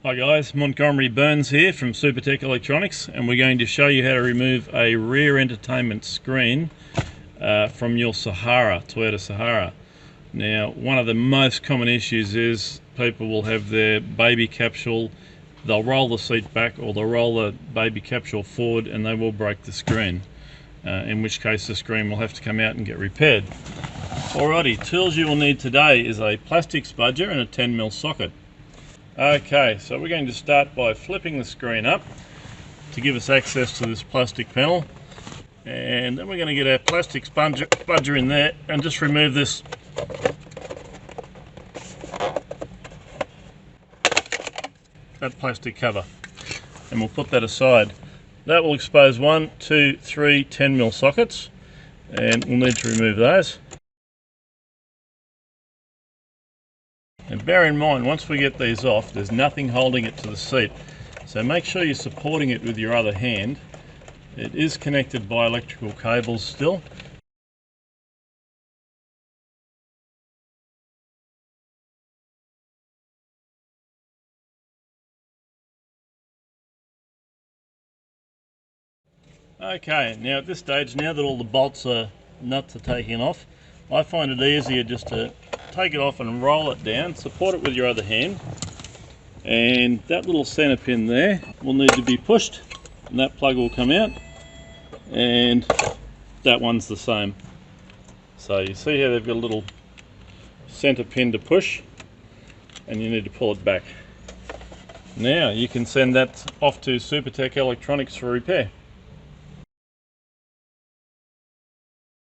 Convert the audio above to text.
Hi guys, Montgomery Burns here from Supertech Electronics, and we're going to show you how to remove a rear entertainment screen from your Sahara, Toyota Sahara. Now, one of the most common issues is people will have their baby capsule, they'll roll the seat back or they'll roll the baby capsule forward and they will break the screen, in which case the screen will have to come out and get repaired. Alrighty, tools you will need today is a plastic spudger and a 10mm socket. Okay, so we're going to start by flipping the screen up to give us access to this plastic panel, and then we're going to get our plastic spudger in there and just remove this plastic cover, and we'll put that aside. That will expose 1, 2, 3 10mm sockets, and we'll need to remove those. And bear in mind, once we get these off, there's nothing holding it to the seat. So make sure you're supporting it with your other hand. It is connected by electrical cables still. Okay, now at this stage, now that all the nuts are taken off, I find it easier just to take it off and roll it down, support it with your other hand, and that little center pin there will need to be pushed and that plug will come out, and that one's the same. So you see how they've got a little center pin to push and you need to pull it back. Now you can send that off to Supertech Electronics for repair.